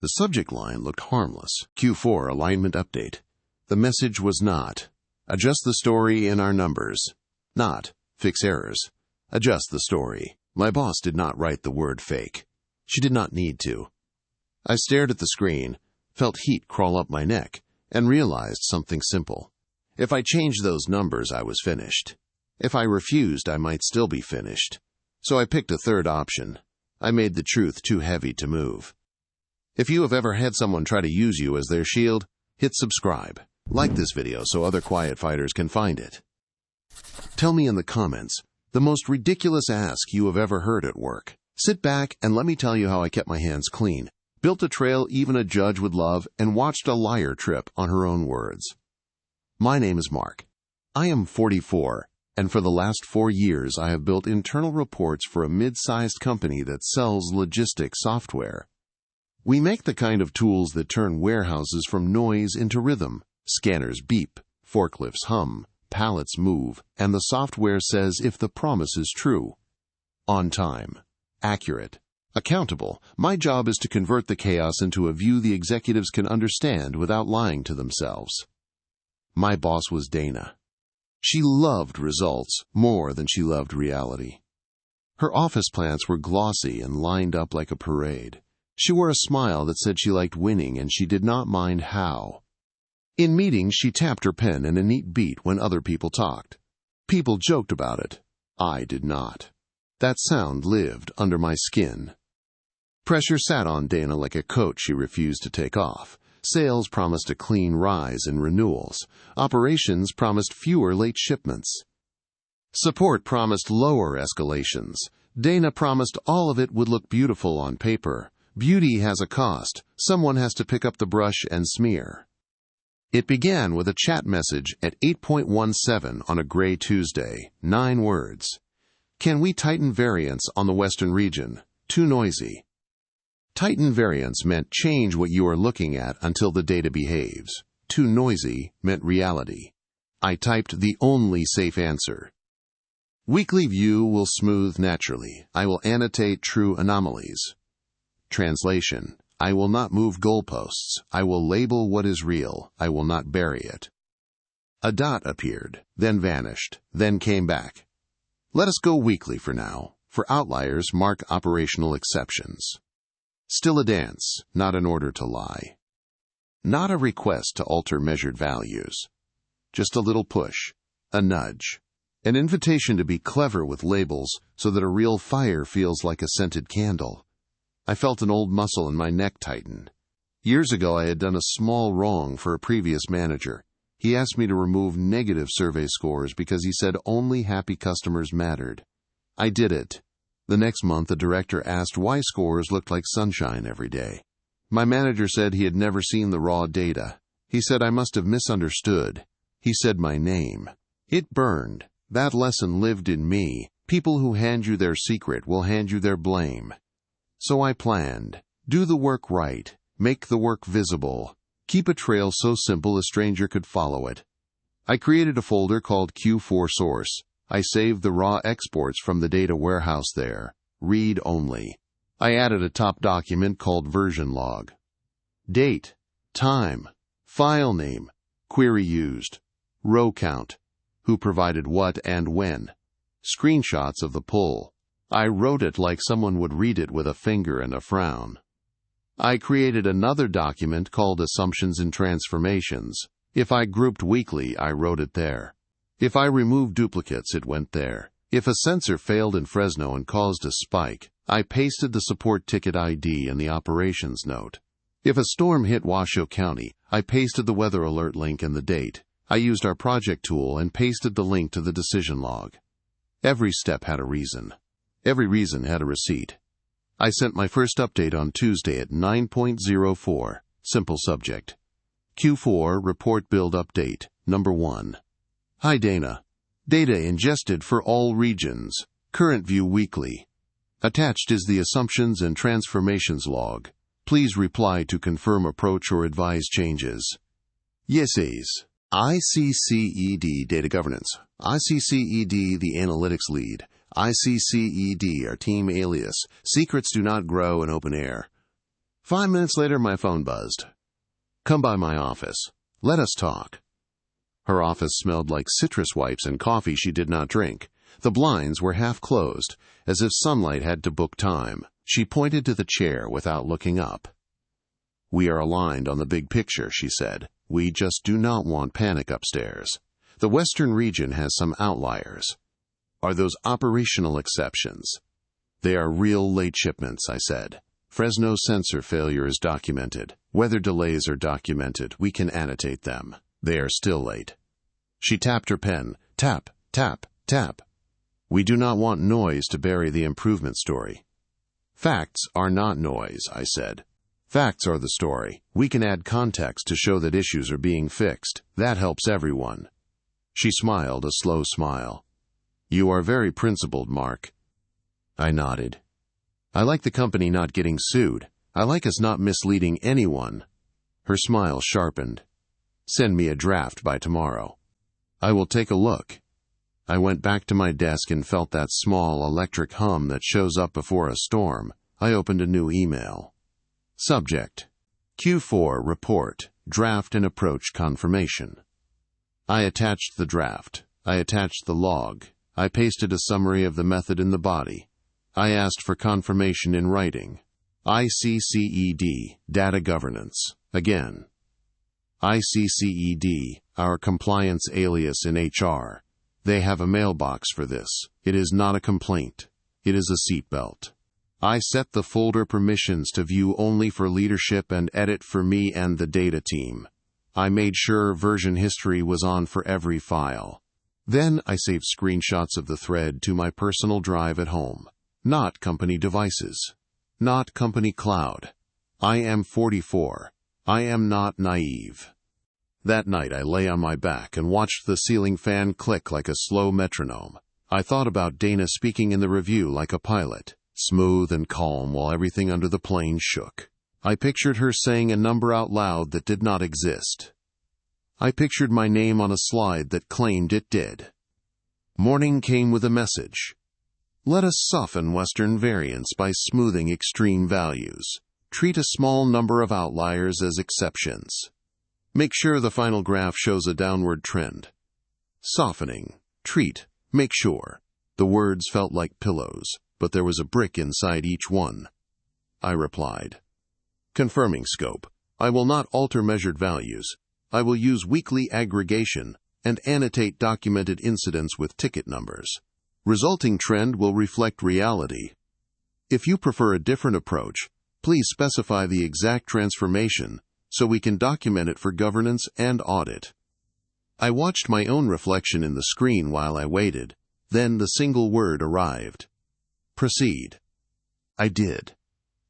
The subject line looked harmless. Q4 alignment update. The message was not, adjust the story in our numbers. Not, fix errors. Adjust the story. My boss did not write the word fake. She did not need to. I stared at the screen, felt heat crawl up my neck, and realized something simple. If I changed those numbers, I was finished. If I refused, I might still be finished. So I picked a third option. I made the truth too heavy to move. If you have ever had someone try to use you as their shield, hit subscribe. Like this video so other quiet fighters can find it. Tell me in the comments the most ridiculous ask you have ever heard at work. Sit back and let me tell you how I kept my hands clean, built a trail even a judge would love, and watched a liar trip on her own words. My name is Mark. I am 44, and for the last 4 years I have built internal reports for a mid-sized company that sells logistics software. We make the kind of tools that turn warehouses from noise into rhythm. Scanners beep, forklifts hum, pallets move, and the software says if the promise is true. On time. Accurate. Accountable. My job is to convert the chaos into a view the executives can understand without lying to themselves. My boss was Dana. She loved results more than she loved reality. Her office plants were glossy and lined up like a parade. She wore a smile that said she liked winning and she did not mind how. In meetings, she tapped her pen in a neat beat when other people talked. People joked about it. I did not. That sound lived under my skin. Pressure sat on Dana like a coat she refused to take off. Sales promised a clean rise in renewals. Operations promised fewer late shipments. Support promised lower escalations. Dana promised all of it would look beautiful on paper. Beauty has a cost. Someone has to pick up the brush and smear. It began with a chat message at 8:17 on a gray Tuesday. 9 words. Can we tighten variance on the Western region? Too noisy. Tighten variance meant change what you are looking at until the data behaves. Too noisy meant reality. I typed the only safe answer. Weekly view will smooth naturally. I will annotate true anomalies. Translation. I will not move goalposts. I will label what is real. I will not bury it. A dot appeared, then vanished, then came back. Let us go weekly for now. For outliers, mark operational exceptions. Still a dance, not an order to lie. Not a request to alter measured values. Just a little push, a nudge, an invitation to be clever with labels so that a real fire feels like a scented candle. I felt an old muscle in my neck tighten. Years ago, I had done a small wrong for a previous manager. He asked me to remove negative survey scores because he said only happy customers mattered. I did it. The next month, the director asked why scores looked like sunshine every day. My manager said he had never seen the raw data. He said I must have misunderstood. He said my name. It burned. That lesson lived in me. People who hand you their secret will hand you their blame. So I planned. Do the work right. Make the work visible. Keep a trail so simple a stranger could follow it. I created a folder called Q4 Source. I saved the raw exports from the data warehouse there. Read only. I added a top document called version log. Date, time, file name, query used, row count, who provided what and when, screenshots of the pull. I wrote it like someone would read it with a finger and a frown. I created another document called Assumptions and Transformations. If I grouped weekly, I wrote it there. If I removed duplicates, it went there. If a sensor failed in Fresno and caused a spike, I pasted the support ticket ID in the operations note. If a storm hit Washoe County, I pasted the weather alert link and the date. I used our project tool and pasted the link to the decision log. Every step had a reason. Every reason had a receipt. I sent my first update on Tuesday at 9.04. Simple subject. Q4 Report Build Update, number 1. Hi Dana. Data ingested for all regions. Current view weekly. Attached is the Assumptions and Transformations log. Please reply to confirm approach or advise changes. Yeses. ICCED Data Governance. ICCED the Analytics Lead. ICCED our team alias. Secrets do not grow in open air. 5 minutes later, my phone buzzed. "Come by my office. Let us talk." Her office smelled like citrus wipes and coffee she did not drink. The blinds were half closed, as if sunlight had to book time. She pointed to the chair without looking up. "We are aligned on the big picture," she said. "We just do not want panic upstairs. The Western region has some outliers. Are those operational exceptions?" "They are real late shipments," I said. "Fresno sensor failure is documented. Weather delays are documented. We can annotate them. They are still late." She tapped her pen. Tap, tap, tap. "We do not want noise to bury the improvement story." "Facts are not noise," I said. "Facts are the story. We can add context to show that issues are being fixed. That helps everyone." She smiled a slow smile. "You are very principled, Mark." I nodded. "I like the company not getting sued. I like us not misleading anyone." Her smile sharpened. "Send me a draft by tomorrow." "I will take a look." I went back to my desk and felt that small electric hum that shows up before a storm. I opened a new email. Subject: Q4 Report, Draft and Approach Confirmation. I attached the draft. I attached the log. I pasted a summary of the method in the body. I asked for confirmation in writing. ICCED, Data Governance. Again. ICCED, our compliance alias in HR. They have a mailbox for this. It is not a complaint. It is a seatbelt. I set the folder permissions to view only for leadership and edit for me and the data team. I made sure version history was on for every file. Then I saved screenshots of the thread to my personal drive at home. Not company devices. Not company cloud. I am 44. I am not naive. That night I lay on my back and watched the ceiling fan click like a slow metronome. I thought about Dana speaking in the review like a pilot, smooth and calm while everything under the plane shook. I pictured her saying a number out loud that did not exist. I pictured my name on a slide that claimed it did. Morning came with a message. Let us soften Western variance by smoothing extreme values. Treat a small number of outliers as exceptions. Make sure the final graph shows a downward trend. Softening. Treat. Make sure. The words felt like pillows, but there was a brick inside each one. I replied. Confirming scope. I will not alter measured values. I will use weekly aggregation and annotate documented incidents with ticket numbers. Resulting trend will reflect reality. If you prefer a different approach, please specify the exact transformation so we can document it for governance and audit. I watched my own reflection in the screen while I waited. Then the single word arrived. Proceed. I did.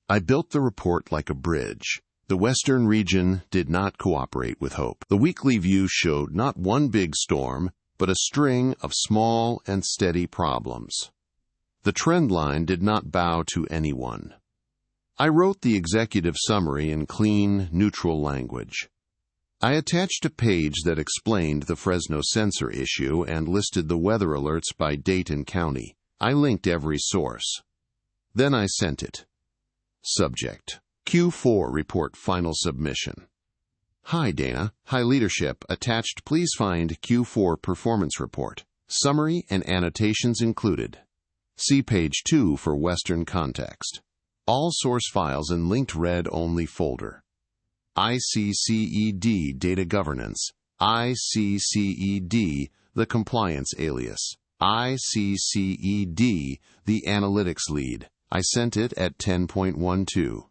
I built the report like a bridge. The Western region did not cooperate with hope. The weekly view showed not one big storm, but a string of small and steady problems. The trend line did not bow to anyone. I wrote the executive summary in clean, neutral language. I attached a page that explained the Fresno sensor issue and listed the weather alerts by date and county. I linked every source. Then I sent it. Subject: Q4 Report Final Submission. Hi Dana, hi leadership, attached please find Q4 Performance Report. Summary and annotations included. See page 2 for Western context. All source files in linked read-only folder. ICCED Data Governance. ICCED the Compliance Alias. ICCED the Analytics Lead. I sent it at 10.12.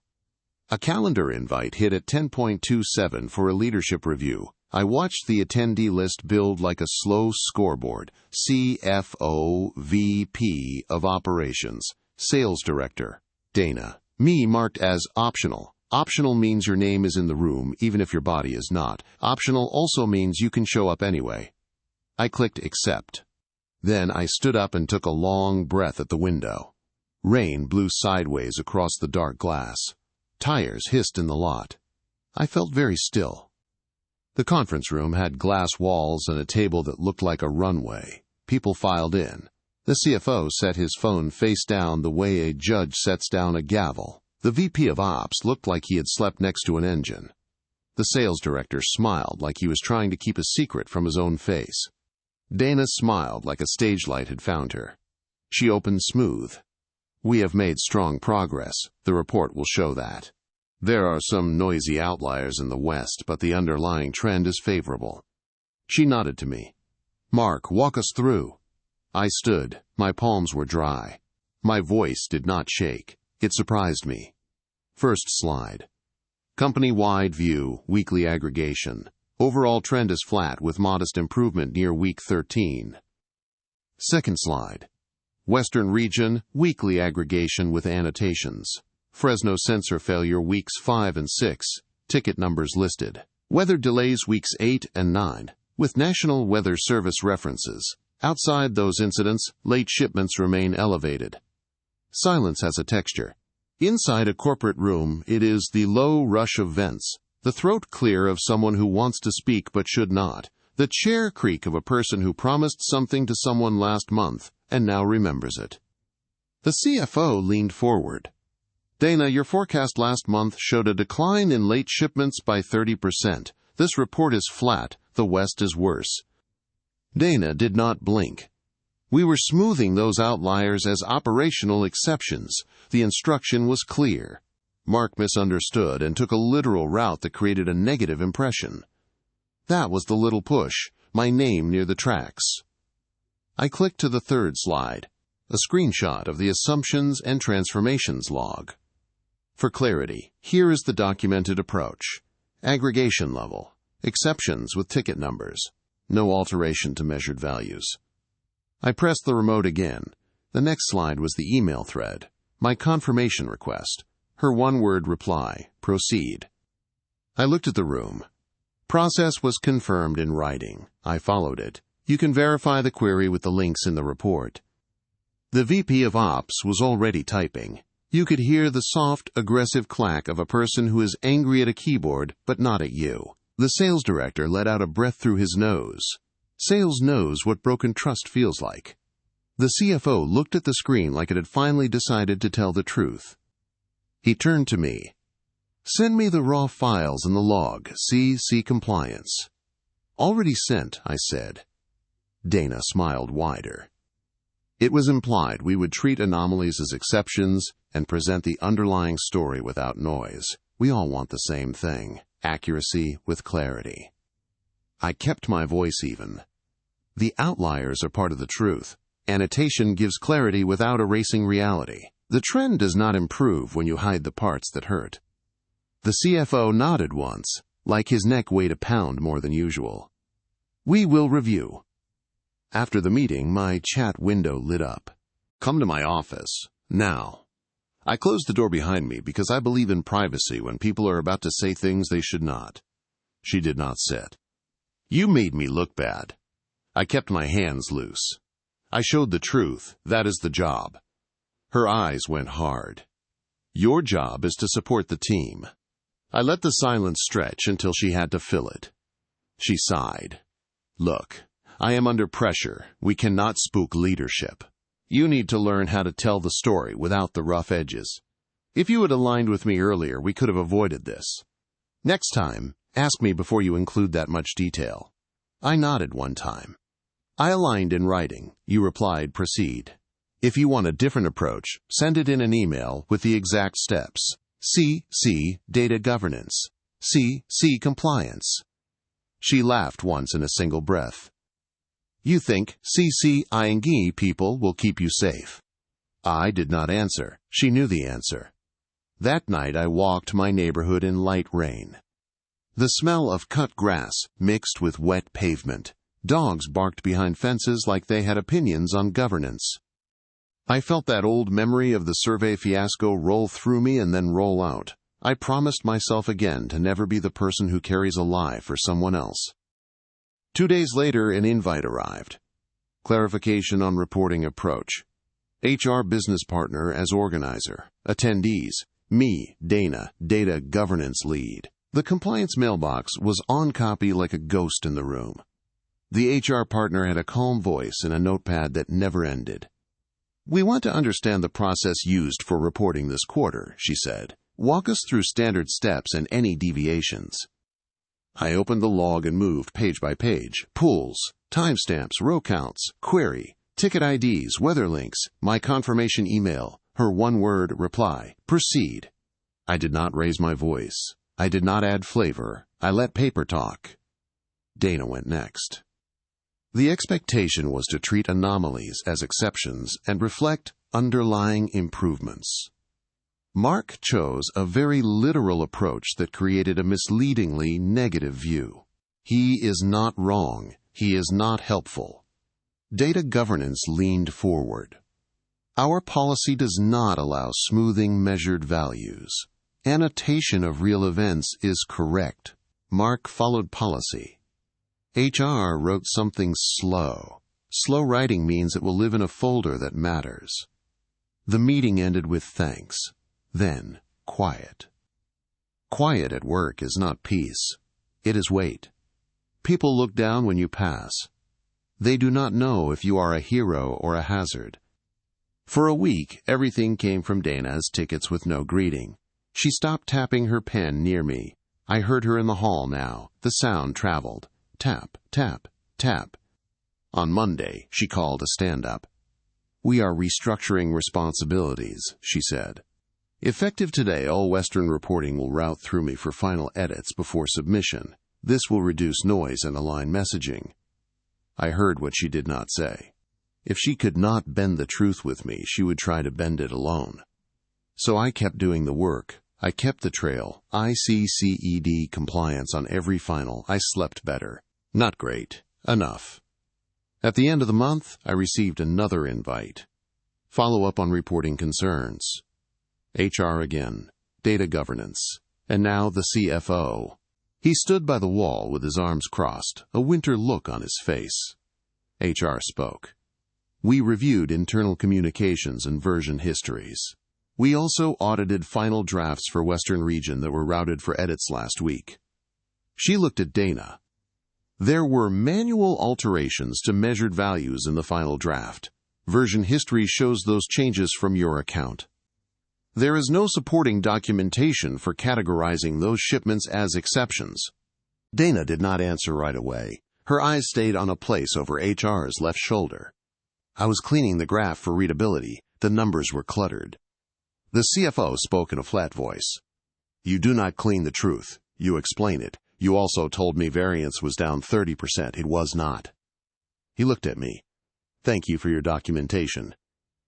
A calendar invite hit at 10.27 for a leadership review. I watched the attendee list build like a slow scoreboard. CFO, VP of Operations, Sales Director, Dana. Me marked as optional. Optional means your name is in the room even if your body is not. Optional also means you can show up anyway. I clicked accept. Then I stood up and took a long breath at the window. Rain blew sideways across the dark glass. Tires hissed in the lot. I felt very still. The conference room had glass walls and a table that looked like a runway. People filed in. The CFO set his phone face down the way a judge sets down a gavel. The VP of Ops looked like he had slept next to an engine. The sales director smiled like he was trying to keep a secret from his own face. Dana smiled like a stage light had found her. She opened smooth. "We have made strong progress. The report will show that. There are some noisy outliers in the West, but the underlying trend is favorable." She nodded to me. "Mark, walk us through." I stood. My palms were dry. My voice did not shake. It surprised me. First slide. Company-wide view, weekly aggregation. Overall trend is flat with modest improvement near week 13. Second slide. Western region, weekly aggregation with annotations. Fresno sensor failure weeks 5 and 6, ticket numbers listed. Weather delays weeks 8 and 9, with National Weather Service references. Outside those incidents, late shipments remain elevated. Silence has a texture. Inside a corporate room, it is the low rush of vents, the throat clear of someone who wants to speak but should not, the chair creak of a person who promised something to someone last month and now remembers it. The CFO leaned forward. "Dana, your forecast last month showed a decline in late shipments by 30%. This report is flat. The West is worse." Dana did not blink. We were smoothing those outliers as operational exceptions. The instruction was clear. Mark misunderstood and took a literal route that created a negative impression. That was the little push, my name near the tracks. I clicked to the third slide, a screenshot of the assumptions and transformations log. For clarity, here is the documented approach. Aggregation level, exceptions with ticket numbers, no alteration to measured values. I pressed the remote again. The next slide was the email thread, my confirmation request, her one-word reply, proceed. I looked at the room. Process was confirmed in writing. I followed it. You can verify the query with the links in the report. The VP of Ops was already typing. You could hear the soft, aggressive clack of a person who is angry at a keyboard, but not at you. The sales director let out a breath through his nose. Sales knows what broken trust feels like. The CFO looked at the screen like it had finally decided to tell the truth. He turned to me. "Send me the raw files and the log. See Compliance." "Already sent," I said. Dana smiled wider. It was implied we would treat anomalies as exceptions and present the underlying story without noise. We all want the same thing, accuracy with clarity. I kept my voice even. The outliers are part of the truth. Annotation gives clarity without erasing reality. The trend does not improve when you hide the parts that hurt. The CFO nodded once, like his neck weighed a pound more than usual. "We will review." After the meeting, my chat window lit up. "Come to my office, now." I closed the door behind me because I believe in privacy when people are about to say things they should not. She did not sit. "You made me look bad." I kept my hands loose. I showed the truth. That is the job. Her eyes went hard. "Your job is to support the team." I let the silence stretch until she had to fill it. She sighed. "Look, I am under pressure. We cannot spook leadership. You need to learn how to tell the story without the rough edges. If you had aligned with me earlier, we could have avoided this. Next time, ask me before you include that much detail." I nodded one time. "I aligned in writing." You replied, "Proceed." If you want a different approach, send it in an email with the exact steps. C. Data governance. C. Compliance. She laughed once in a single breath. "You think CC-ing people will keep you safe?" I did not answer. She knew the answer. That night I walked my neighborhood in light rain. The smell of cut grass mixed with wet pavement. Dogs barked behind fences like they had opinions on governance. I felt that old memory of the survey fiasco roll through me and then roll out. I promised myself again to never be the person who carries a lie for someone else. 2 days later, an invite arrived. Clarification on reporting approach. HR business partner as organizer. Attendees. Me, Dana, data governance lead. The compliance mailbox was on copy like a ghost in the room. The HR partner had a calm voice and a notepad that never ended. "We want to understand the process used for reporting this quarter," she said. "Walk us through standard steps and any deviations." I opened the log and moved page by page. Pools, timestamps, row counts, query, ticket IDs, weather links, my confirmation email, her one-word reply, proceed. I did not raise my voice. I did not add flavor. I let paper talk. Dana went next. The expectation was to treat anomalies as exceptions and reflect underlying improvements. Mark chose a very literal approach that created a misleadingly negative view. He is not wrong. He is not helpful. Data governance leaned forward. Our policy does not allow smoothing measured values. Annotation of real events is correct. Mark followed policy. HR wrote something slow. Slow writing means it will live in a folder that matters. The meeting ended with thanks. Then, quiet. Quiet at work is not peace. It is wait. People look down when you pass. They do not know if you are a hero or a hazard. For a week, everything came from Dana as tickets with no greeting. She stopped tapping her pen near me. I heard her in the hall now. The sound traveled. Tap, tap, tap. On Monday, she called a stand-up. "We are restructuring responsibilities," she said. "Effective today, all Western reporting will route through me for final edits before submission. This will reduce noise and align messaging." I heard what she did not say. If she could not bend the truth with me, she would try to bend it alone. So I kept doing the work. I kept the trail, ICCED compliance on every final. I slept better. Not great. Enough. At the end of the month, I received another invite. Follow up on reporting concerns. HR again. Data governance. And now the CFO. He stood by the wall with his arms crossed, a winter look on his face. HR spoke. "We reviewed internal communications and version histories. We also audited final drafts for Western Region that were routed for edits last week." She looked at Dana. "There were manual alterations to measured values in the final draft. Version history shows those changes from your account. There is no supporting documentation for categorizing those shipments as exceptions." Dana did not answer right away. Her eyes stayed on a place over HR's left shoulder. I was cleaning the graph for readability. The numbers were cluttered. The CFO spoke in a flat voice. "You do not clean the truth. You explain it. You also told me variance was down 30%. It was not." He looked at me. "Thank you for your documentation."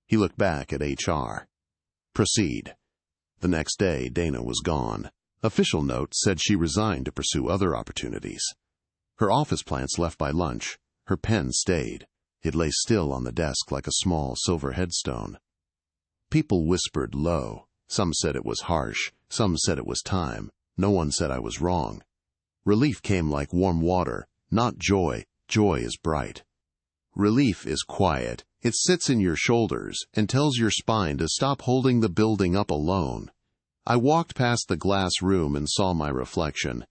He looked back at HR. "Proceed." The next day, Dana was gone. Official note said she resigned to pursue other opportunities. Her office plants left by lunch. Her pen stayed. It lay still on the desk like a small silver headstone. People whispered low. Some said it was harsh. Some said it was time. No one said I was wrong. Relief came like warm water, not joy. Joy is bright. Relief is quiet. It sits in your shoulders and tells your spine to stop holding the building up alone. I walked past the glass room and saw my reflection.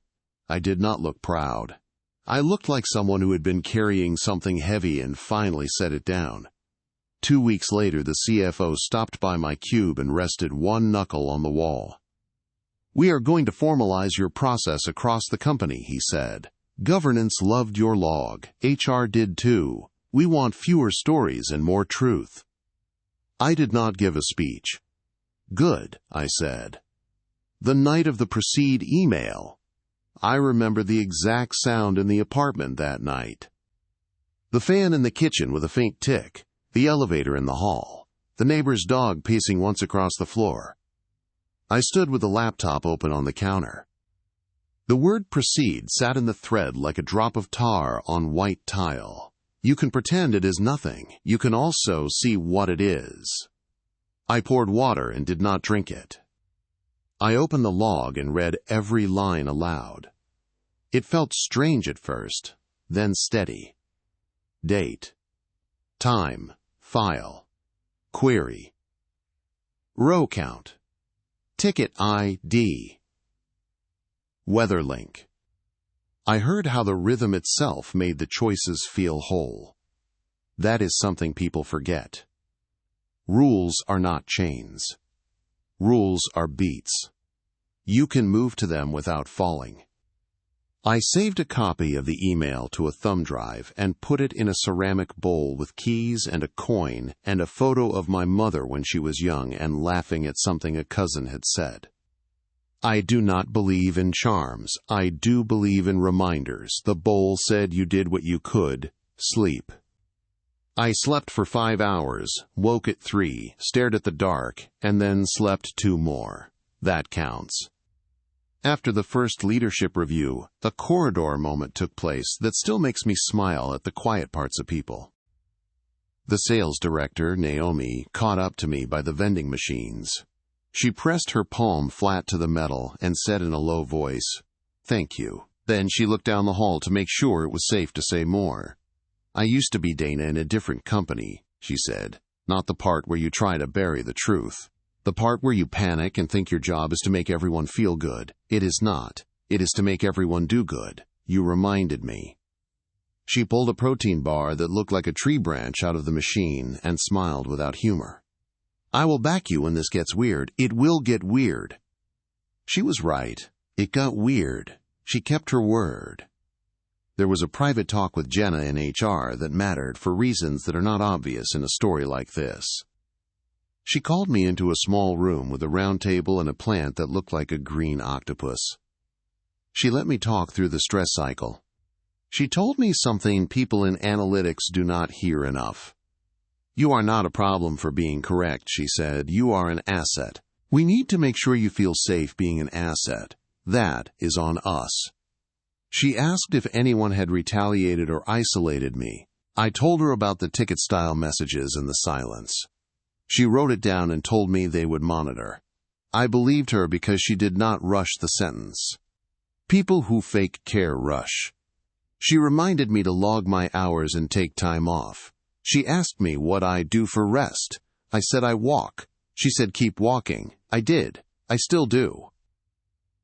I did not look proud. I looked like someone who had been carrying something heavy and finally set it down. 2 weeks later, the CFO stopped by my cube and rested one knuckle on the wall. "We are going to formalize your process across the company," he said. "Governance loved your log. HR did too. We want fewer stories and more truth." I did not give a speech. "Good," I said. The night of the proceed email. I remember the exact sound in the apartment that night. The fan in the kitchen with a faint tick. The elevator in the hall. The neighbor's dog pacing once across the floor. I stood with the laptop open on the counter. The word proceed sat in the thread like a drop of tar on white tile. You can pretend it is nothing. You can also see what it is. I poured water and did not drink it. I opened the log and read every line aloud. It felt strange at first, then steady. Date. Time. File. Query. Row count. Ticket ID. Weather link. I heard how the rhythm itself made the choices feel whole. That is something people forget. Rules are not chains. Rules are beats. You can move to them without falling. I saved a copy of the email to a thumb drive and put it in a ceramic bowl with keys and a coin and a photo of my mother when she was young and laughing at something a cousin had said. I do not believe in charms. I do believe in reminders. The bowl said you did what you could. Sleep. I slept for 5 hours, woke at 3, stared at the dark, and then slept 2 more. That counts. After the first leadership review, a corridor moment took place that still makes me smile at the quiet parts of people. The sales director, Naomi, caught up to me by the vending machines. She pressed her palm flat to the metal and said in a low voice, "Thank you." Then she looked down the hall to make sure it was safe to say more. "I used to be Dana in a different company," she said. "Not the part where you try to bury the truth. The part where you panic and think your job is to make everyone feel good. It is not. It is to make everyone do good. You reminded me." She pulled a protein bar that looked like a tree branch out of the machine and smiled without humor. "I will back you when this gets weird. It will get weird." She was right. It got weird. She kept her word. There was a private talk with Jenna in HR that mattered for reasons that are not obvious in a story like this. She called me into a small room with a round table and a plant that looked like a green octopus. She let me talk through the stress cycle. She told me something people in analytics do not hear enough. "You are not a problem for being correct," she said. "You are an asset. We need to make sure you feel safe being an asset. That is on us." She asked if anyone had retaliated or isolated me. I told her about the ticket-style messages and the silence. She wrote it down and told me they would monitor. I believed her because she did not rush the sentence. People who fake care rush. She reminded me to log my hours and take time off. She asked me what I do for rest. I said I walk. She said keep walking. I did. I still do.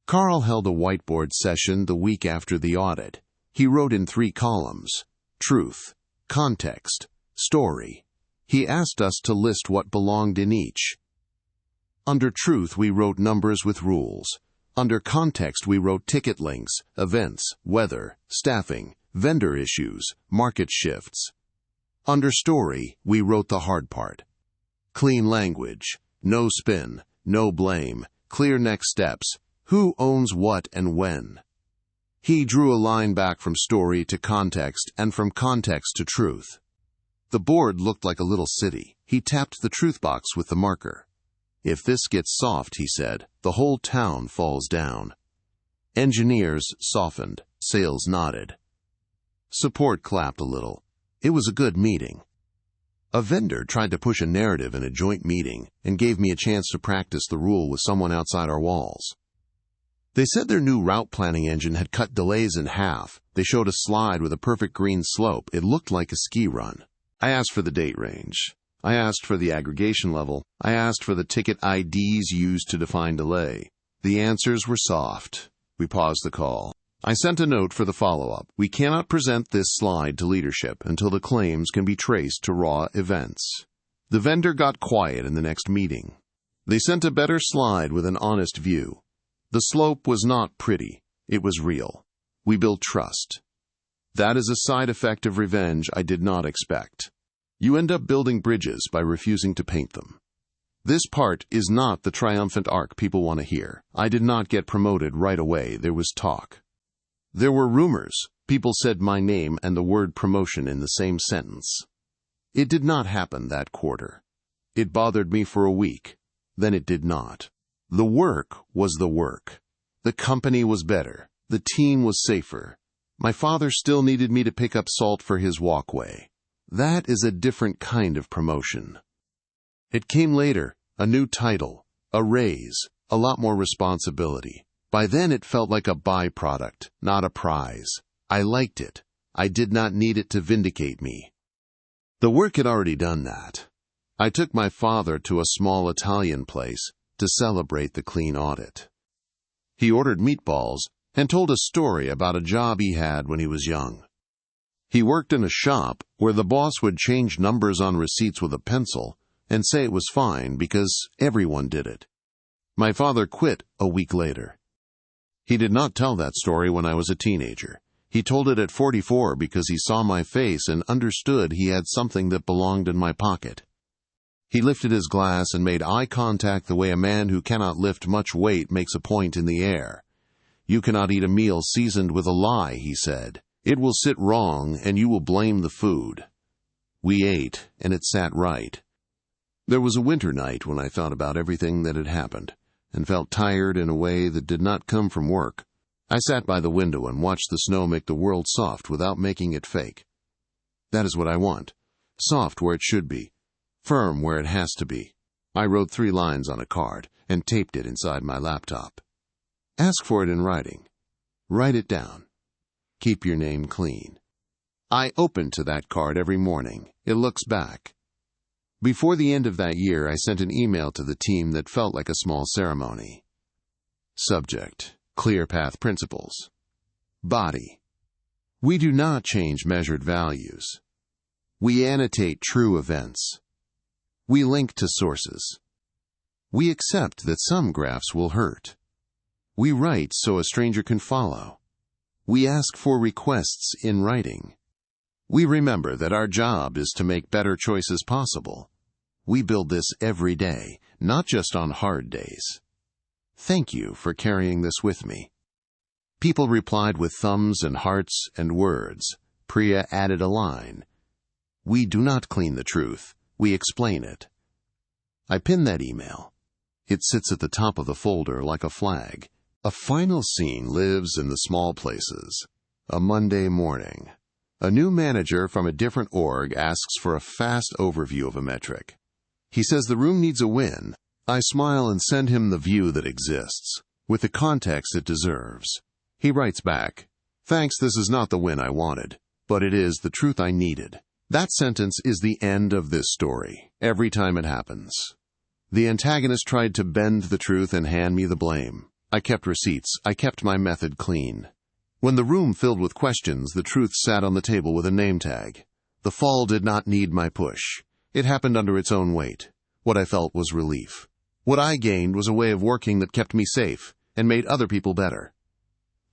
Carl held a whiteboard session the week after the audit. He wrote in 3 columns: truth, context, story. He asked us to list what belonged in each. Under truth, we wrote numbers with rules. Under context, we wrote ticket links, events, weather, staffing, vendor issues, market shifts. Under story, we wrote the hard part. Clean language, no spin, no blame, clear next steps, who owns what and when. He drew a line back from story to context and from context to truth. The board looked like a little city. He tapped the truth box with the marker. "If this gets soft," he said, "the whole town falls down." Engineers softened. Sales nodded. Support clapped a little. It was a good meeting. A vendor tried to push a narrative in a joint meeting and gave me a chance to practice the rule with someone outside our walls. They said their new route planning engine had cut delays in half. They showed a slide with a perfect green slope. It looked like a ski run. I asked for the date range. I asked for the aggregation level. I asked for the ticket IDs used to define delay. The answers were soft. We paused the call. I sent a note for the follow-up. We cannot present this slide to leadership until the claims can be traced to raw events. The vendor got quiet in the next meeting. They sent a better slide with an honest view. The slope was not pretty. It was real. We built trust. That is a side effect of revenge I did not expect. You end up building bridges by refusing to paint them. This part is not the triumphant arc people want to hear. I did not get promoted right away. There was talk. There were rumors. People said my name and the word promotion in the same sentence. It did not happen that quarter. It bothered me for a week. Then it did not. The work was the work. The company was better. The team was safer. My father still needed me to pick up salt for his walkway. That is a different kind of promotion. It came later, a new title, a raise, a lot more responsibility. By then it felt like a byproduct, not a prize. I liked it. I did not need it to vindicate me. The work had already done that. I took my father to a small Italian place to celebrate the clean audit. He ordered meatballs and told a story about a job he had when he was young. He worked in a shop where the boss would change numbers on receipts with a pencil and say it was fine because everyone did it. My father quit a week later. He did not tell that story when I was a teenager. He told it at 44 because he saw my face and understood he had something that belonged in my pocket. He lifted his glass and made eye contact the way a man who cannot lift much weight makes a point in the air. "You cannot eat a meal seasoned with a lie," he said. "It will sit wrong and you will blame the food." We ate, and it sat right. There was a winter night when I thought about everything that had happened, and felt tired in a way that did not come from work. I sat by the window and watched the snow make the world soft without making it fake. That is what I want. Soft where it should be. Firm where it has to be. I wrote 3 lines on a card and taped it inside my laptop. Ask for it in writing. Write it down. Keep your name clean. I open to that card every morning. It looks back. Before the end of that year, I sent an email to the team that felt like a small ceremony. Subject: Clear Path Principles. Body: we do not change measured values. We annotate true events. We link to sources. We accept that some graphs will hurt. We write so a stranger can follow. We ask for requests in writing. We remember that our job is to make better choices possible. We build this every day, not just on hard days. Thank you for carrying this with me. People replied with thumbs and hearts and words. Priya added a line. We do not clean the truth, we explain it. I pinned that email. It sits at the top of the folder like a flag. A final scene lives in the small places. A Monday morning. A new manager from a different org asks for a fast overview of a metric. He says the room needs a win. I smile and send him the view that exists, with the context it deserves. He writes back, "Thanks, this is not the win I wanted, but it is the truth I needed." That sentence is the end of this story, every time it happens. The antagonist tried to bend the truth and hand me the blame. I kept receipts. I kept my method clean. When the room filled with questions, the truth sat on the table with a name tag. The fall did not need my push. It happened under its own weight. What I felt was relief. What I gained was a way of working that kept me safe and made other people better.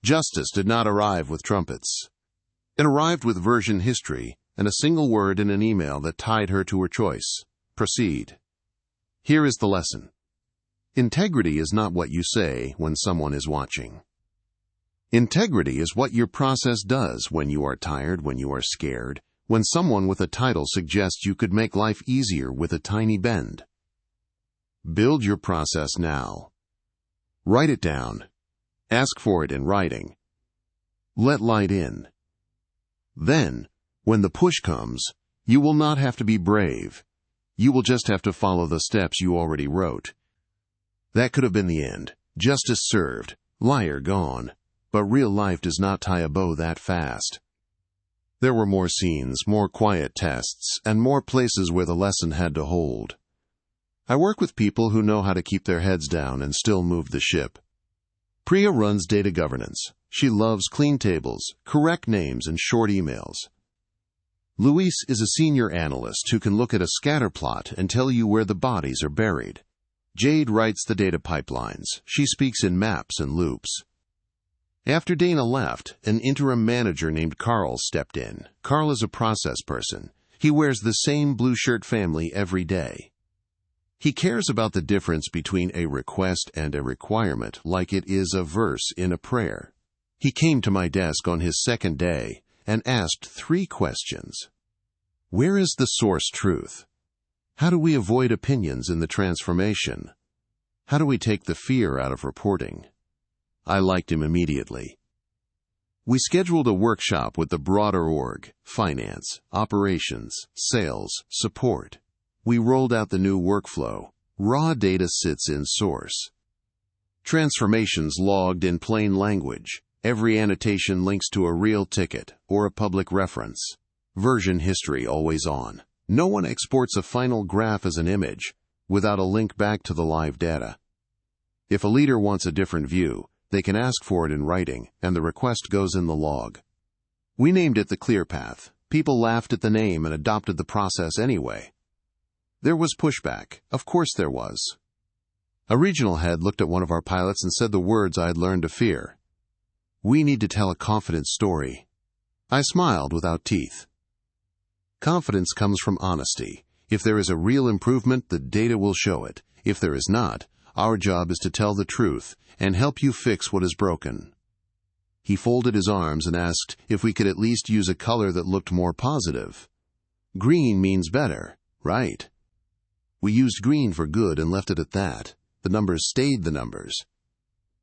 Justice did not arrive with trumpets. It arrived with version history and a single word in an email that tied her to her choice. Proceed. Here is the lesson. Integrity is not what you say when someone is watching. Integrity is what your process does when you are tired, when you are scared, when someone with a title suggests you could make life easier with a tiny bend. Build your process now. Write it down. Ask for it in writing. Let light in. Then, when the push comes, you will not have to be brave. You will just have to follow the steps you already wrote. That could have been the end. Justice served. Liar gone. But real life does not tie a bow that fast. There were more scenes, more quiet tests, and more places where the lesson had to hold. I work with people who know how to keep their heads down and still move the ship. Priya runs data governance. She loves clean tables, correct names, and short emails. Luis is a senior analyst who can look at a scatter plot and tell you where the bodies are buried. Jade writes the data pipelines. She speaks in maps and loops. After Dana left, an interim manager named Carl stepped in. Carl is a process person. He wears the same blue shirt family every day. He cares about the difference between a request and a requirement like it is a verse in a prayer. He came to my desk on his second day and asked 3 questions. Where is the source truth? How do we avoid opinions in the transformation? How do we take the fear out of reporting? I liked him immediately. We scheduled a workshop with the broader org, finance, operations, sales, support. We rolled out the new workflow. Raw data sits in source. Transformations logged in plain language. Every annotation links to a real ticket or a public reference. Version history always on. No one exports a final graph as an image without a link back to the live data. If a leader wants a different view, they can ask for it in writing, and the request goes in the log. We named it the Clear Path. People laughed at the name and adopted the process anyway. There was pushback. Of course there was. A regional head looked at one of our pilots and said the words I had learned to fear. "We need to tell a confident story." I smiled without teeth. Confidence comes from honesty. If there is a real improvement, the data will show it. If there is not, our job is to tell the truth and help you fix what is broken. He folded his arms and asked if we could at least use a color that looked more positive. Green means better, right? We used green for good and left it at that. The numbers stayed the numbers.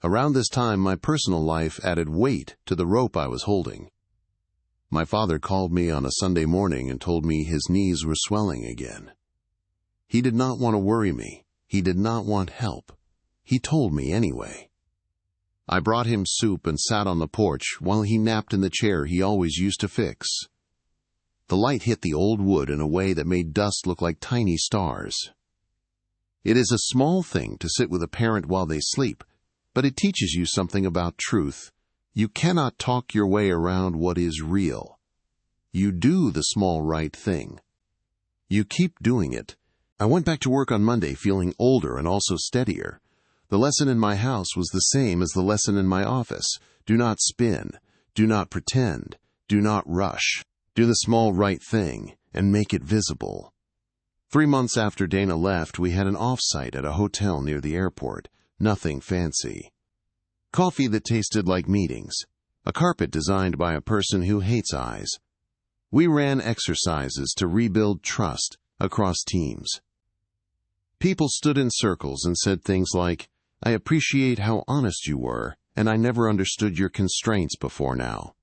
Around this time, my personal life added weight to the rope I was holding. My father called me on a Sunday morning and told me his knees were swelling again. He did not want to worry me. He did not want help. He told me anyway. I brought him soup and sat on the porch while he napped in the chair he always used to fix. The light hit the old wood in a way that made dust look like tiny stars. It is a small thing to sit with a parent while they sleep, but it teaches you something about truth. You cannot talk your way around what is real. You do the small right thing. You keep doing it. I went back to work on Monday feeling older and also steadier. The lesson in my house was the same as the lesson in my office. Do not spin. Do not pretend. Do not rush. Do the small right thing and make it visible. 3 months after Dana left, we had an off-site at a hotel near the airport. Nothing fancy. Coffee that tasted like meetings. A carpet designed by a person who hates eyes. We ran exercises to rebuild trust across teams. People stood in circles and said things like, "I appreciate how honest you were, and I never understood your constraints before now."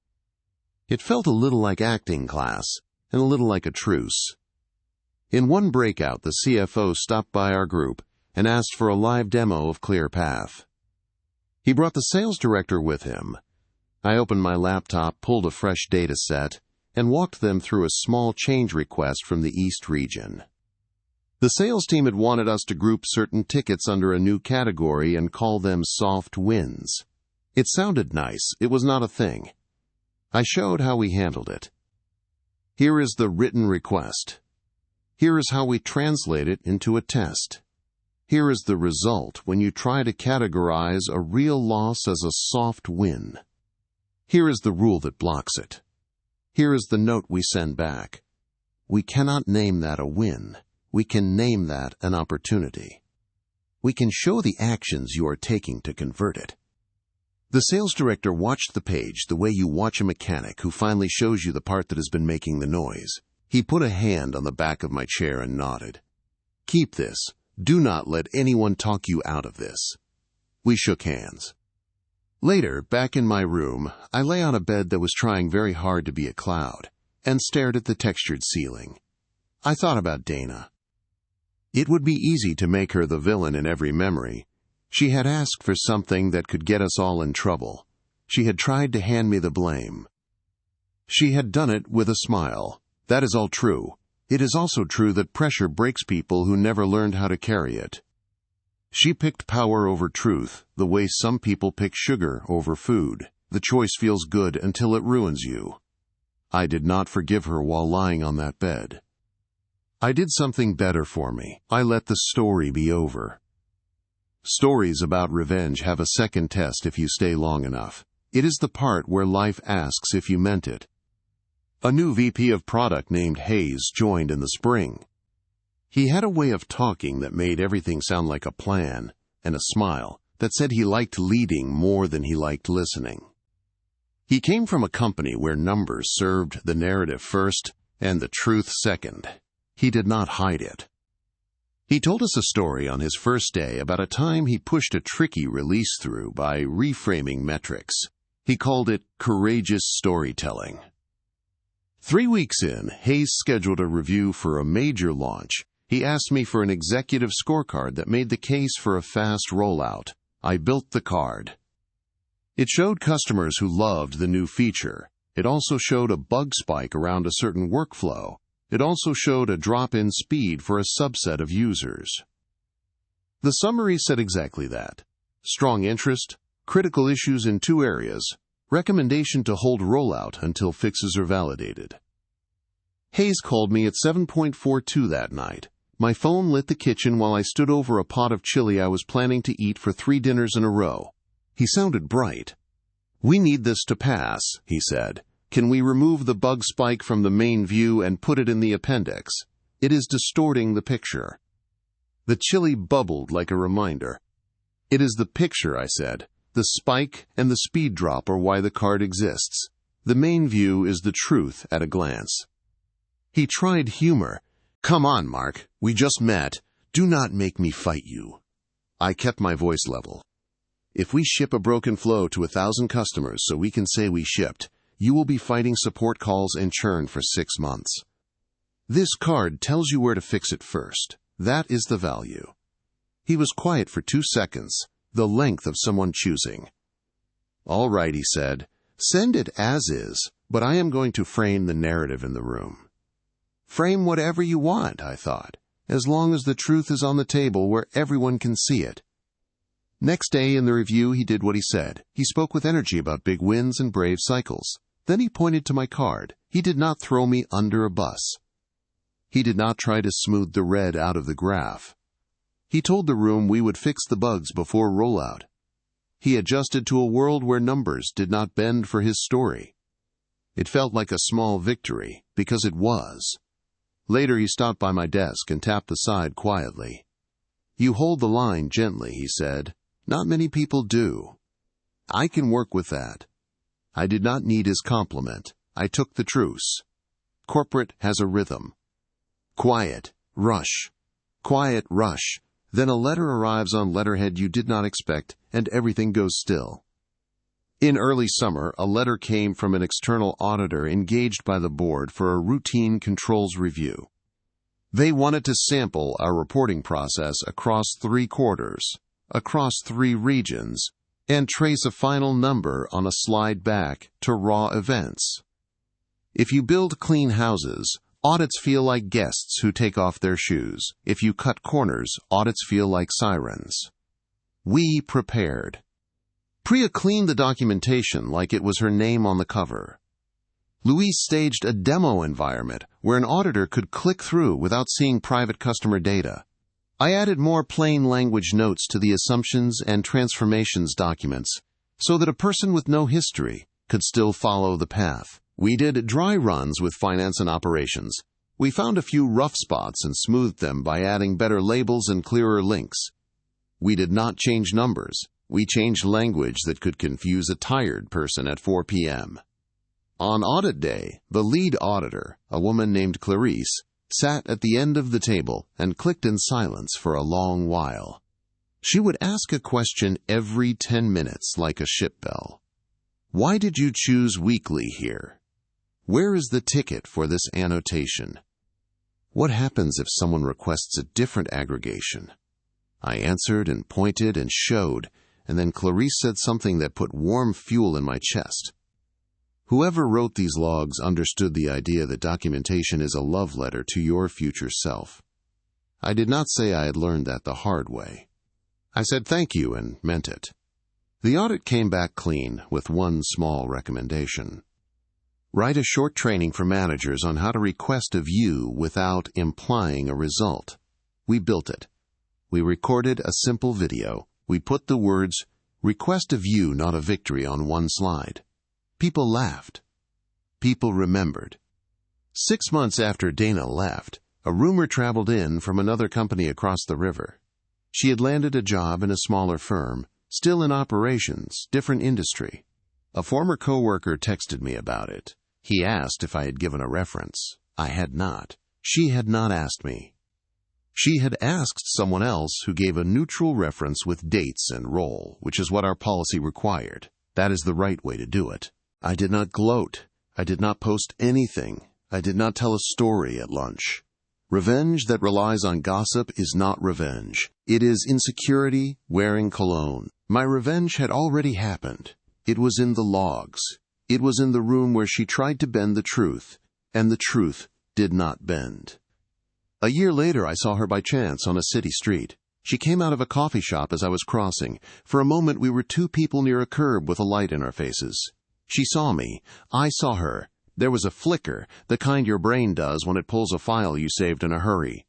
It felt a little like acting class, and a little like a truce. In one breakout, the CFO stopped by our group and asked for a live demo of ClearPath. He brought the sales director with him. I opened my laptop, pulled a fresh data set, and walked them through a small change request from the East region. The sales team had wanted us to group certain tickets under a new category and call them soft wins. It sounded nice. It was not a thing. I showed how we handled it. Here is the written request. Here is how we translate it into a test. Here is the result when you try to categorize a real loss as a soft win. Here is the rule that blocks it. Here is the note we send back. We cannot name that a win. We can name that an opportunity. We can show the actions you are taking to convert it. The sales director watched the page the way you watch a mechanic who finally shows you the part that has been making the noise. He put a hand on the back of my chair and nodded. "Keep this. Do not let anyone talk you out of this." We shook hands. Later, back in my room, I lay on a bed that was trying very hard to be a cloud, and stared at the textured ceiling. I thought about Dana. It would be easy to make her the villain in every memory. She had asked for something that could get us all in trouble. She had tried to hand me the blame. She had done it with a smile. That is all true. It is also true that pressure breaks people who never learned how to carry it. She picked power over truth, the way some people pick sugar over food. The choice feels good until it ruins you. I did not forgive her while lying on that bed. I did something better for me. I let the story be over. Stories about revenge have a second test if you stay long enough. It is the part where life asks if you meant it. A new VP of product named Hayes joined in the spring. He had a way of talking that made everything sound like a plan, and a smile that said he liked leading more than he liked listening. He came from a company where numbers served the narrative first and the truth second. He did not hide it. He told us a story on his first day about a time he pushed a tricky release through by reframing metrics. He called it courageous storytelling. 3 weeks in, Hayes scheduled a review for a major launch. He asked me for an executive scorecard that made the case for a fast rollout. I built the card. It showed customers who loved the new feature. It also showed a bug spike around a certain workflow. It also showed a drop in speed for a subset of users. The summary said exactly that. Strong interest, critical issues in 2 areas, recommendation to hold rollout until fixes are validated. Hayes called me at 7:42 that night. My phone lit the kitchen while I stood over a pot of chili I was planning to eat for 3 dinners in a row. He sounded bright. "We need this to pass," he said. "Can we remove the bug spike from the main view and put it in the appendix? It is distorting the picture." The chili bubbled like a reminder. "It is the picture," I said. "The spike and the speed drop are why the card exists. The main view is the truth at a glance." He tried humor. "Come on, Mark. We just met. Do not make me fight you." I kept my voice level. "If we ship a broken flow to 1,000 customers so we can say we shipped, you will be fighting support calls and churn for 6 months. This card tells you where to fix it first. That is the value." He was quiet for 2 seconds, the length of someone choosing. "All right," he said. "Send it as is, but I am going to frame the narrative in the room." Frame whatever you want, I thought, as long as the truth is on the table where everyone can see it. Next day in the review, he did what he said. He spoke with energy about big wins and brave cycles. Then he pointed to my card. He did not throw me under a bus. He did not try to smooth the red out of the graph. He told the room we would fix the bugs before rollout. He adjusted to a world where numbers did not bend for his story. It felt like a small victory, because it was. Later he stopped by my desk and tapped the side quietly. "You hold the line gently," he said. "Not many people do." I can work with that. I did not need his compliment. I took the truce. Corporate has a rhythm. Quiet, rush. Quiet, rush. Then a letter arrives on letterhead you did not expect, and everything goes still. In early summer, a letter came from an external auditor engaged by the board for a routine controls review. They wanted to sample our reporting process across 3 quarters, across 3 regions, and trace a final number on a slide back to raw events. If you build clean houses, audits feel like guests who take off their shoes. If you cut corners, audits feel like sirens. We prepared. Priya cleaned the documentation like it was her name on the cover. Louise staged a demo environment where an auditor could click through without seeing private customer data. I added more plain language notes to the assumptions and transformations documents so that a person with no history could still follow the path. We did dry runs with finance and operations. We found a few rough spots and smoothed them by adding better labels and clearer links. We did not change numbers. We changed language that could confuse a tired person at 4 p.m. On audit day, the lead auditor, a woman named Clarice, sat at the end of the table and clicked in silence for a long while. She would ask a question every 10 minutes like a ship bell. "Why did you choose weekly here? Where is the ticket for this annotation? What happens if someone requests a different aggregation?" I answered and pointed and showed, and then Clarice said something that put warm fuel in my chest. Whoever wrote these logs understood the idea that documentation is a love letter to your future self. I did not say I had learned that the hard way. I said thank you and meant it. The audit came back clean with one small recommendation. Write a short training for managers on how to request a view without implying a result. We built it. We recorded a simple video. We put the words, "Request a view, not a victory," on one slide. People laughed. People remembered. 6 months after Dana left, a rumor traveled in from another company across the river. She had landed a job in a smaller firm, still in operations, different industry. A former coworker texted me about it. He asked if I had given a reference. I had not. She had not asked me. She had asked someone else who gave a neutral reference with dates and role, which is what our policy required. That is the right way to do it. I did not gloat. I did not post anything. I did not tell a story at lunch. Revenge that relies on gossip is not revenge. It is insecurity wearing cologne. My revenge had already happened. It was in the logs. It was in the room where she tried to bend the truth, and the truth did not bend. A year later, I saw her by chance on a city street. She came out of a coffee shop as I was crossing. For a moment, we were 2 people near a curb with a light in our faces. She saw me. I saw her. There was a flicker, the kind your brain does when it pulls a file you saved in a hurry.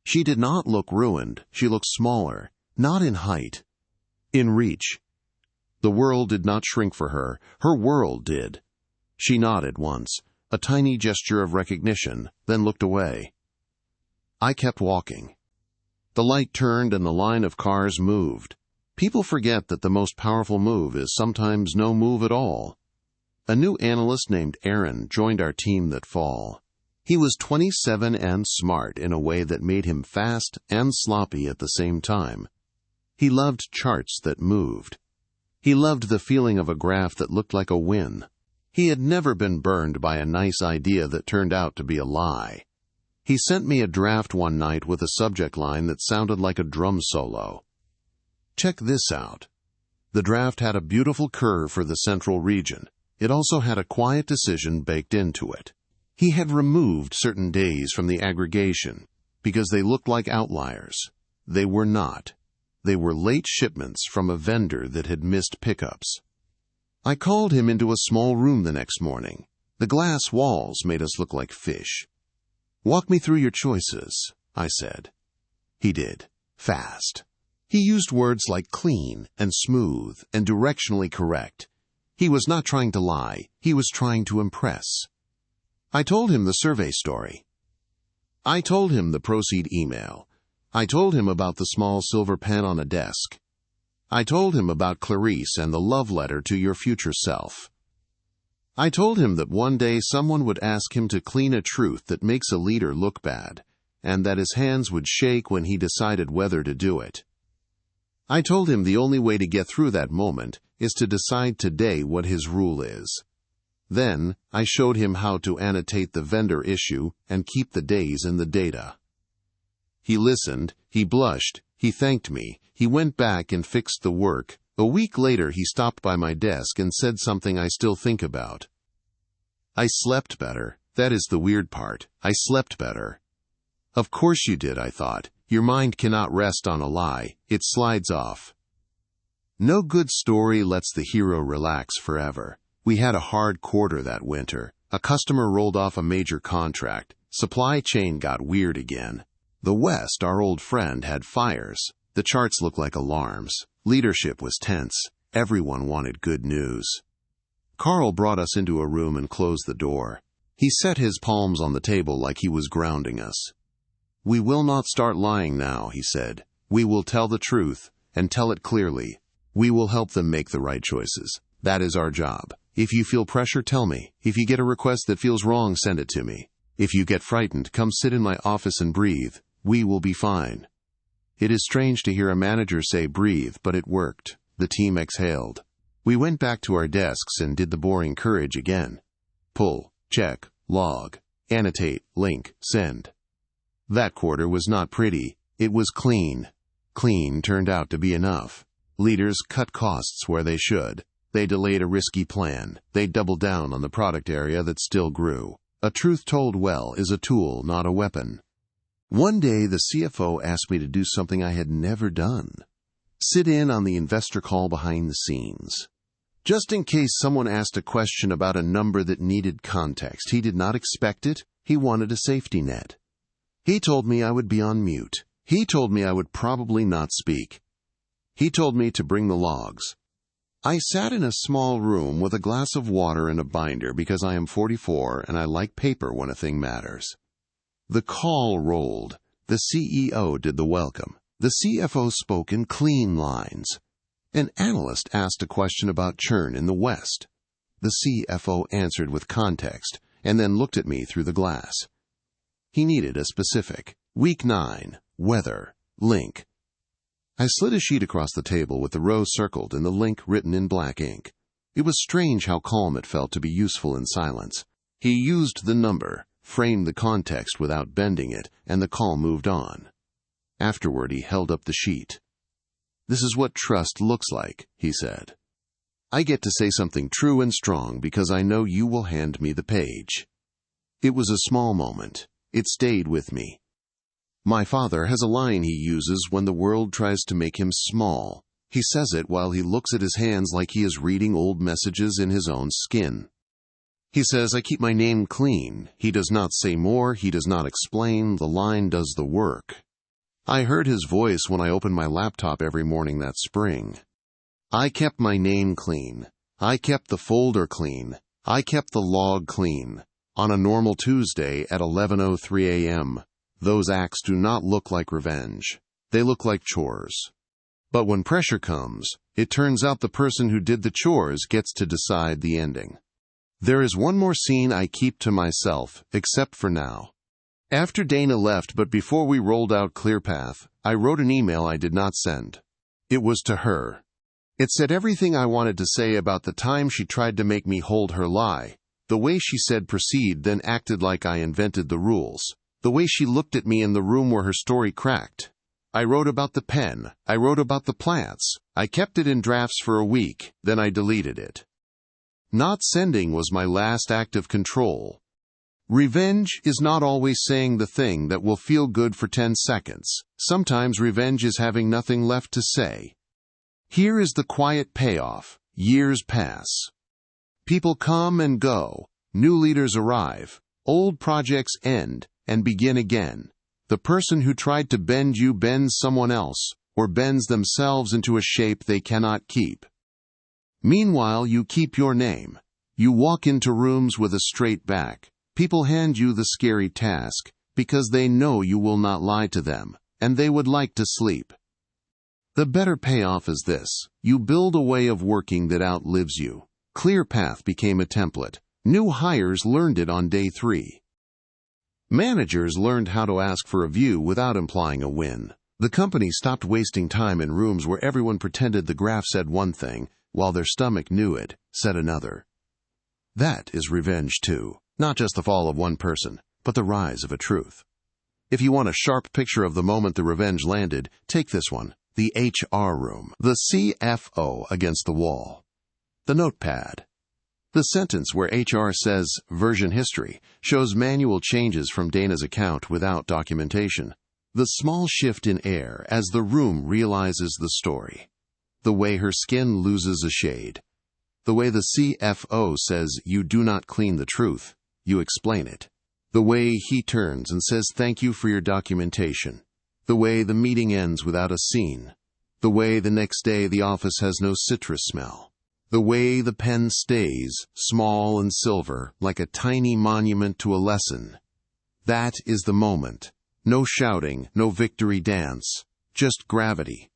She did not look ruined. She looked smaller, not in height, in reach. The world did not shrink for her. Her world did. She nodded once, a tiny gesture of recognition, then looked away. I kept walking. The light turned and the line of cars moved. People forget that the most powerful move is sometimes no move at all. A new analyst named Aaron joined our team that fall. He was 27 and smart in a way that made him fast and sloppy at the same time. He loved charts that moved. He loved the feeling of a graph that looked like a win. He had never been burned by a nice idea that turned out to be a lie. He sent me a draft one night with a subject line that sounded like a drum solo. Check this out. The draft had a beautiful curve for the central region. It also had a quiet decision baked into it. He had removed certain days from the aggregation because they looked like outliers. They were not. They were late shipments from a vendor that had missed pickups. I called him into a small room the next morning. The glass walls made us look like fish. "Walk me through your choices," I said. He did, fast. He used words like clean and smooth and directionally correct. He was not trying to lie. He was trying to impress. I told him the survey story. I told him the proceed email. I told him about the small silver pen on a desk. I told him about Clarice and the love letter to your future self. I told him that one day someone would ask him to clean a truth that makes a leader look bad, and that his hands would shake when he decided whether to do it. I told him the only way to get through that moment is to decide today what his rule is. Then, I showed him how to annotate the vendor issue and keep the days in the data. He listened, he blushed, he thanked me, he went back and fixed the work. A week later he stopped by my desk and said something I still think about. "I slept better. That is the weird part. I slept better." Of course you did, I thought. Your mind cannot rest on a lie. It slides off. No good story lets the hero relax forever. We had a hard quarter that winter. A customer rolled off a major contract. Supply chain got weird again. The West, our old friend, had fires. The charts looked like alarms. Leadership was tense. Everyone wanted good news. Carl brought us into a room and closed the door. He set his palms on the table like he was grounding us. "We will not start lying now," he said. "We will tell the truth, and tell it clearly. We will help them make the right choices. That is our job. If you feel pressure, tell me. If you get a request that feels wrong, send it to me. If you get frightened, come sit in my office and breathe. We will be fine." It is strange to hear a manager say breathe, but it worked. The team exhaled. We went back to our desks and did the boring courage again. Pull, check, log, annotate, link, send. That quarter was not pretty. It was clean. Clean turned out to be enough. Leaders cut costs where they should. They delayed a risky plan. They doubled down on the product area that still grew. A truth told well is a tool, not a weapon. One day, the CFO asked me to do something I had never done. Sit in on the investor call behind the scenes. Just in case someone asked a question about a number that needed context. He did not expect it. He wanted a safety net. He told me I would be on mute. He told me I would probably not speak. He told me to bring the logs. I sat in a small room with a glass of water and a binder because I am 44 and I like paper when a thing matters. The call rolled. The CEO did the welcome. The CFO spoke in clean lines. An analyst asked a question about churn in the West. The CFO answered with context and then looked at me through the glass. He needed a specific. Week 9. Weather. Link. I slid a sheet across the table with the row circled and the link written in black ink. It was strange how calm it felt to be useful in silence. He used the number, framed the context without bending it, and the call moved on. Afterward, he held up the sheet. "This is what trust looks like," he said. "I get to say something true and strong because I know you will hand me the page." It was a small moment. It stayed with me. My father has a line he uses when the world tries to make him small. He says it while he looks at his hands like he is reading old messages in his own skin. He says, "I keep my name clean." He does not say more. He does not explain. The line does the work. I heard his voice when I opened my laptop every morning that spring. I kept my name clean. I kept the folder clean. I kept the log clean. On a normal Tuesday at 11:03 a.m., those acts do not look like revenge. They look like chores. But when pressure comes, it turns out the person who did the chores gets to decide the ending. There is one more scene I keep to myself, except for now. After Dana left but before we rolled out ClearPath, I wrote an email I did not send. It was to her. It said everything I wanted to say about the time she tried to make me hold her lie, the way she said proceed then acted like I invented the rules, the way she looked at me in the room where her story cracked. I wrote about the pen, I wrote about the plants, I kept it in drafts for a week, then I deleted it. Not sending was my last act of control. Revenge is not always saying the thing that will feel good for 10 seconds. Sometimes revenge is having nothing left to say. Here is the quiet payoff. Years pass. People come and go. New leaders arrive. Old projects end and begin again. The person who tried to bend you bends someone else, or bends themselves into a shape they cannot keep. Meanwhile, you keep your name. You walk into rooms with a straight back. People hand you the scary task, because they know you will not lie to them, and they would like to sleep. The better payoff is this: you build a way of working that outlives you. ClearPath became a template. New hires learned it on day 3. Managers learned how to ask for a view without implying a win. The company stopped wasting time in rooms where everyone pretended the graph said one thing, while their stomach knew it said another. That is revenge too. Not just the fall of one person, but the rise of a truth. If you want a sharp picture of the moment the revenge landed, take this one: the HR room, the CFO against the wall, the notepad. The sentence where HR says, version history, shows manual changes from Dana's account without documentation. The small shift in air as the room realizes the story. The way her skin loses a shade. The way the CFO says, you do not clean the truth, you explain it. The way he turns and says thank you for your documentation. The way the meeting ends without a scene. The way the next day the office has no citrus smell. The way the pen stays, small and silver, like a tiny monument to a lesson. That is the moment. No shouting, no victory dance, just gravity.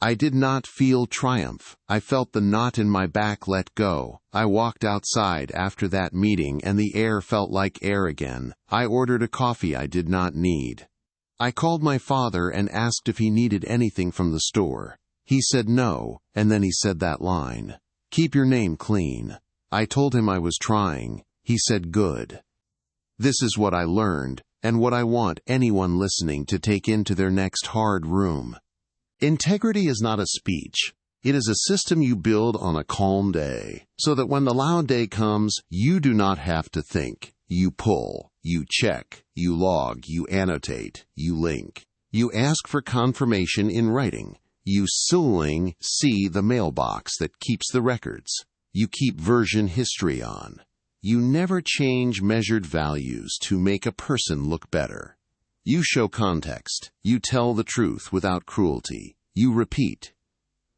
I did not feel triumph. I felt the knot in my back let go. I walked outside after that meeting and the air felt like air again. I ordered a coffee I did not need. I called my father and asked if he needed anything from the store. He said no, and then he said that line. Keep your name clean. I told him I was trying. He said good. This is what I learned, and what I want anyone listening to take into their next hard room. Integrity is not a speech. It is a system you build on a calm day, so that when the loud day comes, you do not have to think. You pull, you check, you log, you annotate, you link. You ask for confirmation in writing. You see the mailbox that keeps the records. You keep version history on. You never change measured values to make a person look better. You show context. You tell the truth without cruelty. You repeat.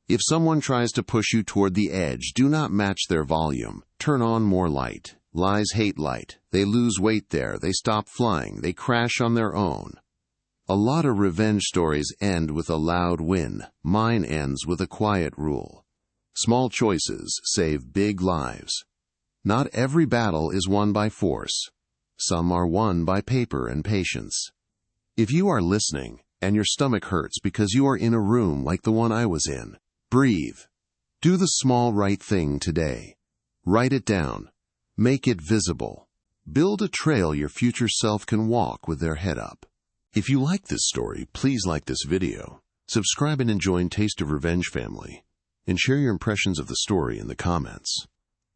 If someone tries to push you toward the edge, do not match their volume. Turn on more light. Lies hate light. They lose weight there. They stop flying. They crash on their own. A lot of revenge stories end with a loud win. Mine ends with a quiet rule. Small choices save big lives. Not every battle is won by force. Some are won by paper and patience. If you are listening and your stomach hurts because you are in a room like the one I was in, breathe. Do the small right thing today. Write it down. Make it visible. Build a trail your future self can walk with their head up. If you like this story, please like this video, subscribe and join Taste of Revenge family, and share your impressions of the story in the comments.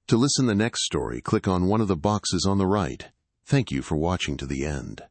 To listen to the next story, click on one of the boxes on the right. Thank you for watching to the end.